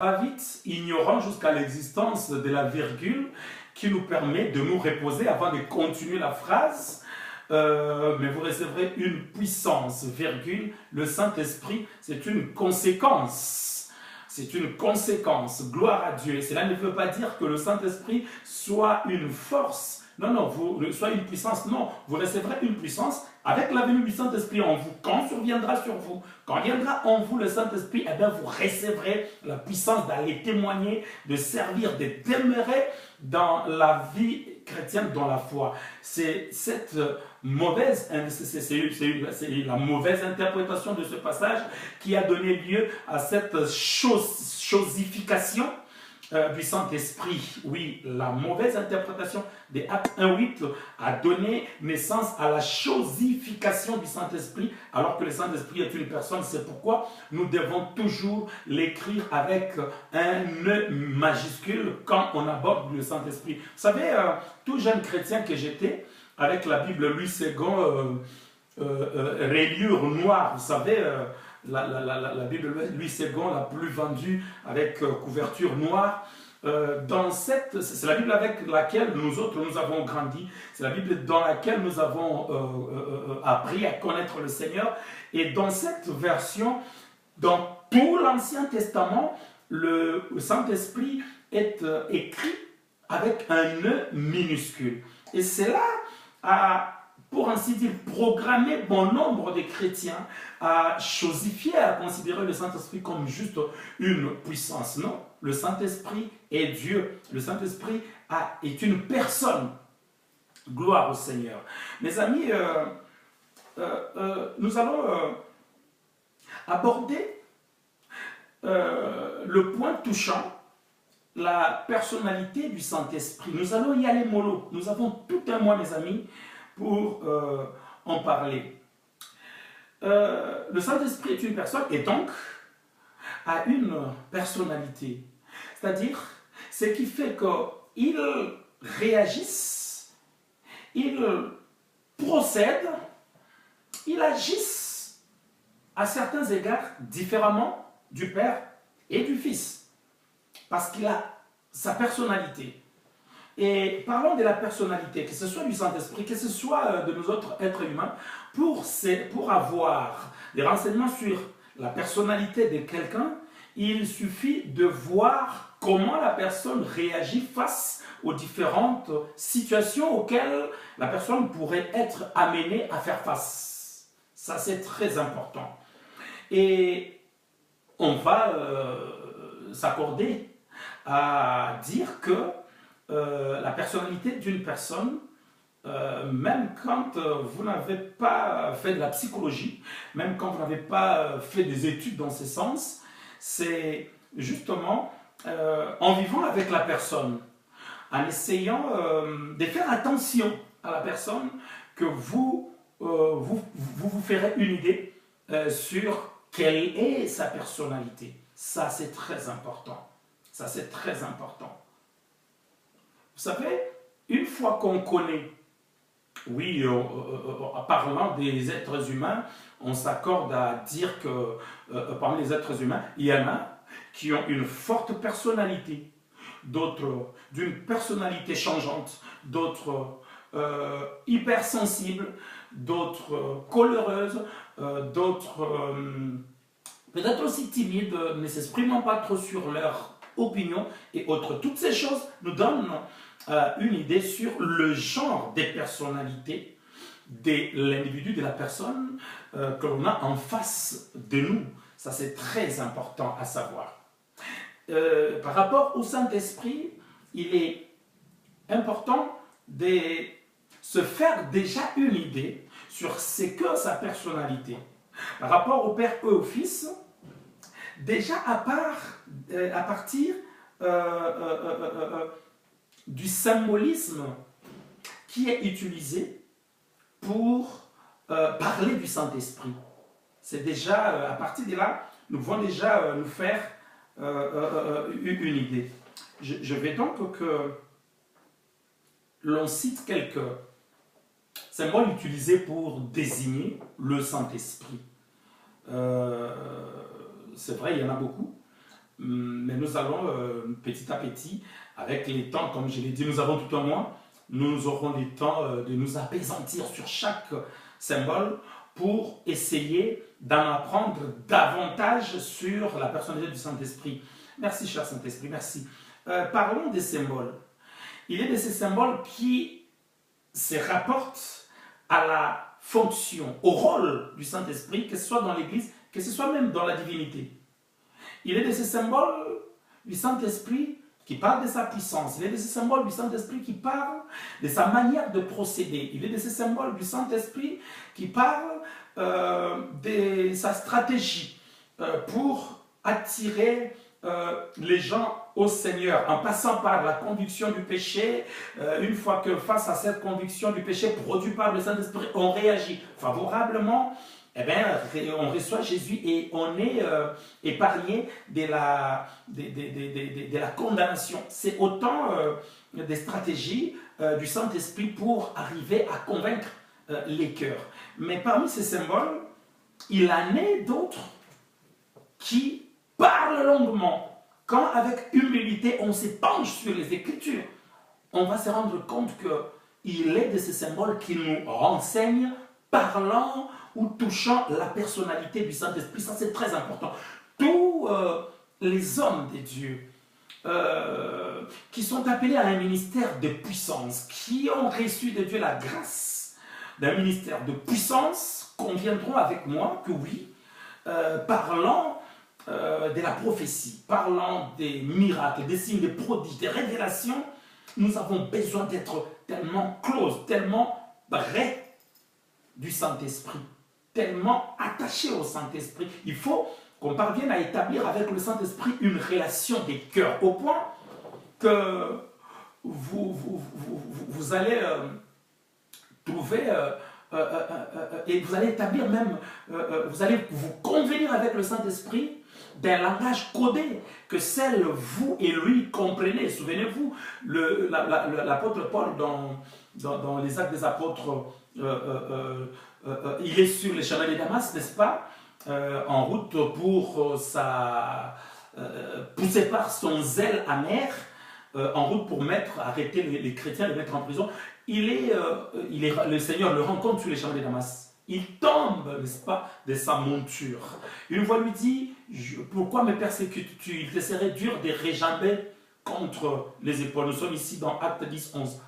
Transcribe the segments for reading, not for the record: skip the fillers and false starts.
va vite, ignorant jusqu'à l'existence de la virgule qui nous permet de nous reposer avant de continuer la phrase. Mais vous recevrez une puissance, virgule, le Saint-Esprit, c'est une conséquence. C'est une conséquence, gloire à Dieu. Et cela ne veut pas dire que le Saint-Esprit soit une force. Non, non, soit une puissance. Non, vous recevrez une puissance avec la venue du Saint-Esprit en vous. Quand surviendra sur vous, quand viendra en vous le Saint-Esprit, eh bien vous recevrez la puissance d'aller témoigner, de servir, de demeurer dans la vie chrétienne, dans la foi. C'est cette mauvaise, c'est la mauvaise interprétation de ce passage qui a donné lieu à cette chosification du Saint-Esprit. Oui, la mauvaise interprétation des Actes 1:8 a donné naissance à la chosification du Saint-Esprit, alors que le Saint-Esprit est une personne. C'est pourquoi nous devons toujours l'écrire avec un E majuscule quand on aborde le Saint-Esprit. Vous savez, tout jeune chrétien que j'étais, avec la Bible Louis II, rayure noire, vous savez, la Bible Louis II, la plus vendue avec couverture noire. C'est la Bible avec laquelle nous autres nous avons grandi, c'est la Bible dans laquelle nous avons appris à connaître le Seigneur. Et dans cette version, dans tout l'Ancien Testament, le Saint-Esprit est écrit avec un E minuscule. Et cela a, pour ainsi dire, programmer bon nombre de chrétiens à chosifier, à considérer le Saint-Esprit comme juste une puissance. Non, le Saint-Esprit est Dieu. Le Saint-Esprit est une personne. Gloire au Seigneur. Mes amis, nous allons aborder le point touchant la personnalité du Saint-Esprit. Nous allons y aller mollo. Nous avons tout un mois, mes amis, pour en parler. Le Saint-Esprit est une personne et donc a une personnalité. C'est-à-dire, ce qui fait qu'il réagisse, il procède, il agisse à certains égards différemment du Père et du Fils. Parce qu'il a sa personnalité. Et parlons de la personnalité, que ce soit du Saint-Esprit, que ce soit de nous autres êtres humains, pour avoir des renseignements sur la personnalité de quelqu'un, il suffit de voir comment la personne réagit face aux différentes situations auxquelles la personne pourrait être amenée à faire face. Ça, c'est très important. Et on va s'accorder à dire que la personnalité d'une personne, même quand vous n'avez pas fait de la psychologie, même quand vous n'avez pas fait des études dans ce sens, c'est justement en vivant avec la personne, en essayant de faire attention à la personne, que vous ferez une idée sur quelle est sa personnalité. Ça, c'est très important. Ça, c'est très important. Vous savez, une fois qu'on connaît, oui, en parlant des êtres humains, on s'accorde à dire que parmi les êtres humains, il y en a qui ont une forte personnalité, d'autres d'une personnalité changeante, d'autres hypersensibles, d'autres coléreuses, d'autres peut-être aussi timides, ne s'exprimant pas trop sur leur opinion et autres. Toutes ces choses nous donnent une idée sur le genre des personnalités de l'individu, de la personne que l'on a en face de nous. Ça, c'est très important à savoir. Par rapport au Saint-Esprit, il est important de se faire déjà une idée sur ce que sa personnalité. Par rapport au Père et au Fils, déjà à partir du symbolisme qui est utilisé pour parler du Saint-Esprit. C'est déjà, à partir de là, nous pouvons déjà nous faire une idée. Je vais donc que l'on cite quelques symboles utilisés pour désigner le Saint-Esprit. C'est vrai, il y en a beaucoup. mais nous allons petit à petit, avec les temps, comme je l'ai dit, nous avons tout un mois, nous aurons le temps de nous apaisantir sur chaque symbole pour essayer d'en apprendre davantage sur la personnalité du Saint-Esprit. Merci, cher Saint-Esprit, merci. Parlons des symboles. Il est de ces symboles qui se rapportent à la fonction, au rôle du Saint-Esprit, que ce soit dans l'Église, que ce soit même dans la divinité. Il est de ces symboles du Saint-Esprit qui parle de sa puissance. Il est de ces symboles du Saint-Esprit qui parle de sa manière de procéder. Il est de ces symboles du Saint-Esprit qui parle de sa stratégie pour attirer les gens au Seigneur, en passant par la conviction du péché. Une fois que face à cette conviction du péché produit par le Saint-Esprit, on réagit favorablement, eh bien, on reçoit Jésus et on est épargné de la condamnation. C'est autant des stratégies du Saint-Esprit pour arriver à convaincre les cœurs. Mais parmi ces symboles, il en est d'autres qui parlent longuement. Quand avec humilité on s'épanche sur les Écritures, on va se rendre compte qu'il est de ces symboles qui nous renseignent, parlant ou touchant la personnalité du Saint-Esprit. Ça, c'est très important. Tous les hommes de Dieu qui sont appelés à un ministère de puissance, qui ont reçu de Dieu la grâce d'un ministère de puissance, conviendront avec moi que oui, parlant de la prophétie, parlant des miracles, des signes, des prodiges, des révélations, nous avons besoin d'être tellement close, tellement près du Saint-Esprit, tellement attaché au Saint-Esprit. Il faut qu'on parvienne à établir avec le Saint-Esprit une relation des cœurs, au point que vous allez trouver et vous allez établir même, vous allez vous convenir avec le Saint-Esprit d'un langage codé que seul vous et lui comprenez. Souvenez-vous, l'apôtre Paul dans les Actes des Apôtres, il est sur les chemins de Damas, n'est-ce pas, en route pour poussé par son zèle amer, en route pour arrêter les chrétiens, les mettre en prison. Le Seigneur le rencontre sur les chemins de Damas. Il tombe, n'est-ce pas, de sa monture. Une voix lui dit, pourquoi me persécutes-tu? Il te serait dur de réjamber contre les épaules. Nous sommes ici dans Acte 10, 11.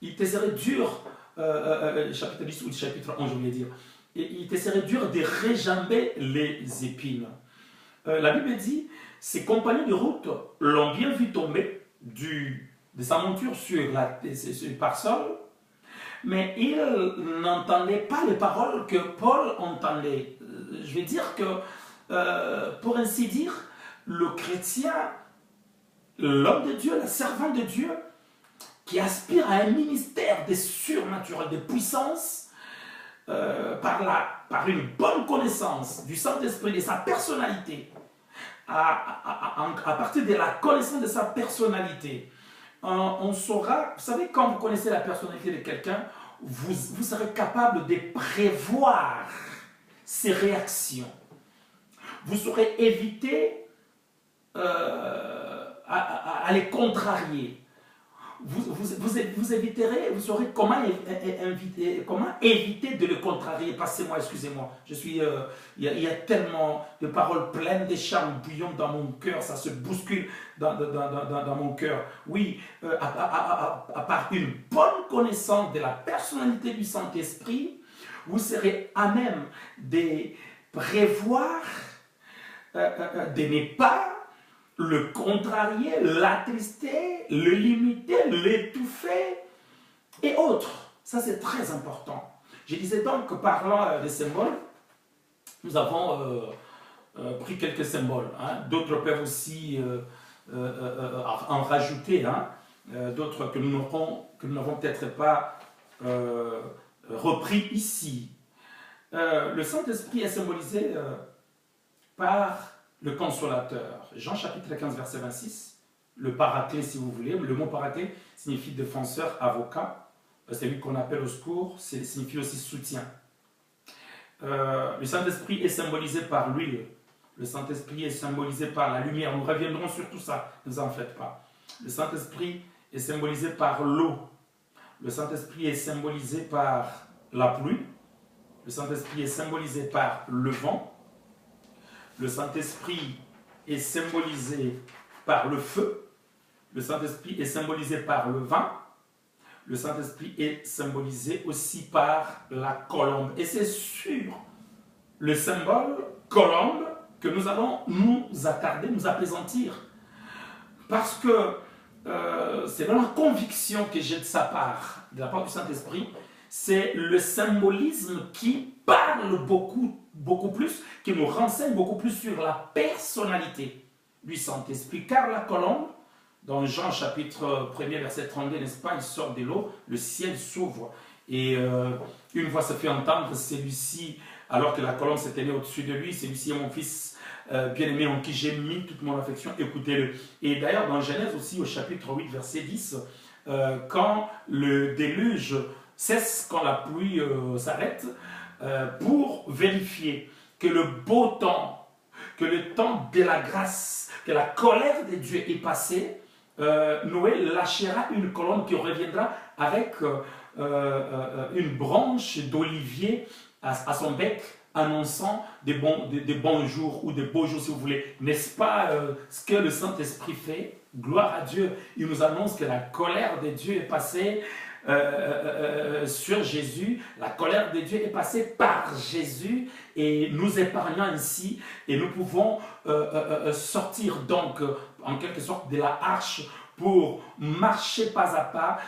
Il te serait dur, chapitre 10 ou chapitre 11, je voulais dire. Il te serait dur de réjamber les épines. La Bible dit, ses compagnons de route l'ont bien vu tomber de sa monture sur le pare-sol, mais il n'entendait pas les paroles que Paul entendait. Je vais dire que, pour ainsi dire, le chrétien, l'homme de Dieu, le servant de Dieu, qui aspire à un ministère de surnaturel, de puissance, par une bonne connaissance du Saint-Esprit, de sa personnalité, à partir de la connaissance de sa personnalité, on saura, vous savez, quand vous connaissez la personnalité de quelqu'un, vous serez capable de prévoir ses réactions. Vous saurez éviter à les contrarier. Vous éviterez, vous saurez comment éviter de le contrarier. Passez-moi, excusez-moi. Il y a tellement de paroles pleines de charme bouillants dans mon cœur, ça se bouscule dans mon cœur. Oui, à part une bonne connaissance de la personnalité du Saint-Esprit, vous serez à même de prévoir, de ne pas le contrarier, l'attrister, le limiter, l'étouffer et autres. Ça, c'est très important. Je disais donc que parlant des symboles, nous avons pris quelques symboles. Hein. D'autres peuvent aussi en rajouter, hein. D'autres que nous n'avons peut-être pas repris ici. Le Saint-Esprit est symbolisé par le consolateur. Jean chapitre 15, verset 26, le paraclet si vous voulez. Le mot paraclet signifie défenseur, avocat. C'est lui qu'on appelle au secours, signifie aussi soutien. Le Saint-Esprit est symbolisé par l'huile Le Saint-Esprit est symbolisé par la lumière. Nous reviendrons sur tout ça, ne vous en faites pas. Le Saint-Esprit est symbolisé par l'eau. Le Saint-Esprit est symbolisé par la pluie. Le Saint-Esprit est symbolisé par le vent. Le Saint-Esprit est symbolisé par le feu. Le Saint-Esprit est symbolisé par le vin. Le Saint-Esprit est symbolisé aussi par la colombe. Et c'est sur le symbole colombe que nous allons nous attarder, nous apaisantir. Parce que c'est dans la conviction que j'ai de sa part, de la part du Saint-Esprit, c'est le symbolisme qui parle beaucoup plus, qui nous renseigne beaucoup plus sur la personnalité du Saint-Esprit. Car la colombe, dans Jean chapitre 1er, verset 32, n'est-ce pas, il sort de l'eau, le ciel s'ouvre. Et une voix se fait entendre, celui-ci, alors que la colombe s'est tenue au-dessus de lui, celui-ci est mon fils bien-aimé en qui j'ai mis toute mon affection, écoutez-le. Et d'ailleurs, dans Genèse aussi, au chapitre 8, verset 10, quand le déluge cesse, quand la pluie s'arrête, pour vérifier que le beau temps, que le temps de la grâce, que la colère de Dieu est passée, Noé lâchera une colombe qui reviendra avec une branche d'olivier à son bec, annonçant des bons jours ou des beaux jours si vous voulez. N'est-ce pas ce que le Saint-Esprit fait? Gloire à Dieu. Il nous annonce que la colère de Dieu est passée sur Jésus. La colère de Dieu est passée par Jésus et nous épargnant ainsi, et nous pouvons sortir donc en quelque sorte de la arche pour marcher pas à pas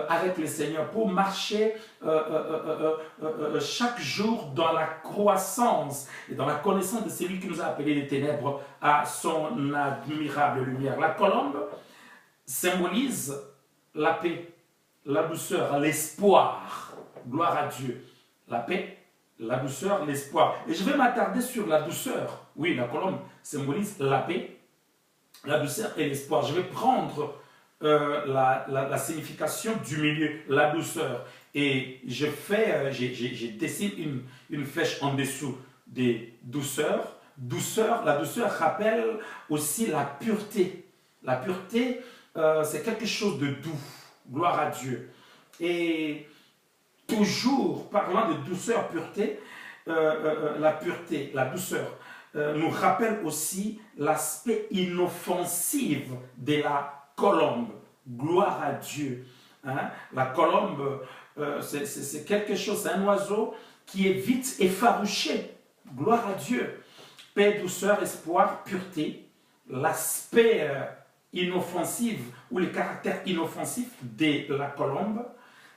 avec le Seigneur, pour marcher chaque jour dans la croissance et dans la connaissance de celui qui nous a appelés des ténèbres à son admirable lumière. La colombe symbolise la paix, la douceur, l'espoir. Gloire à Dieu. La paix, la douceur, l'espoir. Et je vais m'attarder sur la douceur. Oui, la colombe symbolise la paix, la douceur et l'espoir. Je vais prendre la signification du milieu, la douceur. Et je dessine une flèche en dessous des douceurs. La douceur rappelle aussi la pureté. La pureté, c'est quelque chose de doux. Gloire à Dieu. Et toujours parlant de douceur, pureté, la pureté, la douceur, nous rappelle aussi l'aspect inoffensif de la colombe. Gloire à Dieu. Hein? La colombe, c'est quelque chose, c'est un oiseau qui est vite effarouché. Gloire à Dieu. Paix, douceur, espoir, pureté. L'aspect inoffensif ou le caractère inoffensif de la colombe,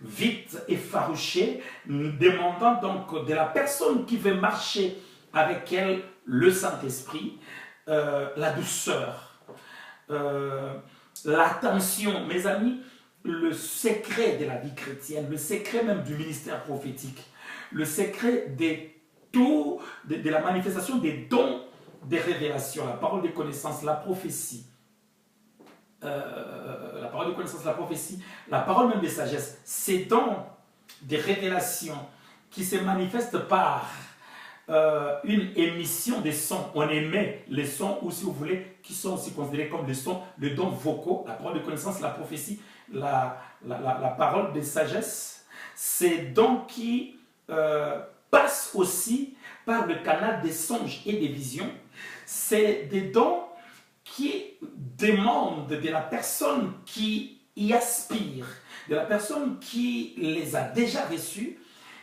vite effarouché, demandant donc de la personne qui veut marcher avec elle le Saint-Esprit, la douceur, l'attention. Mes amis, le secret de la vie chrétienne, le secret même du ministère prophétique, le secret de la manifestation des dons des révélations, la parole des connaissances, la prophétie, la parole de connaissance, la prophétie, la parole même de sagesse, ces dons des révélations qui se manifestent par une émission des sons. On émet les sons, ou si vous voulez, qui sont aussi considérés comme des sons, les dons vocaux, la parole de connaissance, la prophétie, la parole de sagesse. Ces dons qui passent aussi par le canal des songes et des visions. C'est des dons qui demandent de la personne qui y aspire, de la personne qui les a déjà reçus,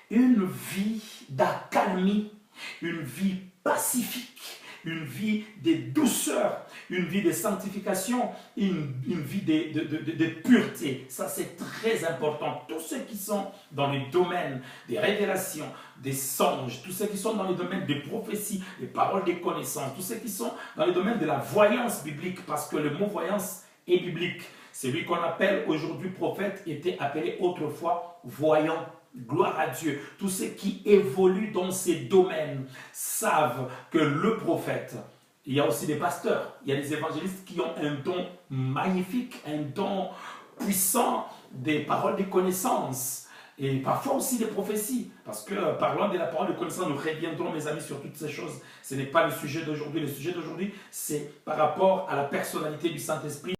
une vie d'accalmie, une vie pacifique, une vie de douceur, une vie de sanctification, une vie de pureté. Ça, c'est très important. Tous ceux qui sont dans les domaines des révélations, des songes, tous ceux qui sont dans les domaines des prophéties, des paroles des connaissances, tous ceux qui sont dans les domaines de la voyance biblique, parce que le mot voyance est biblique. Celui qu'on appelle aujourd'hui prophète était appelé autrefois voyant. Gloire à Dieu. Tous ceux qui évoluent dans ces domaines savent que le prophète, il y a aussi des pasteurs, il y a des évangélistes qui ont un don magnifique, un don puissant des paroles des connaissances. Et parfois aussi des prophéties, parce que parlant de la parole de connaissance, nous reviendrons, mes amis, sur toutes ces choses. Ce n'est pas le sujet d'aujourd'hui. Le sujet d'aujourd'hui, c'est par rapport à la personnalité du Saint-Esprit.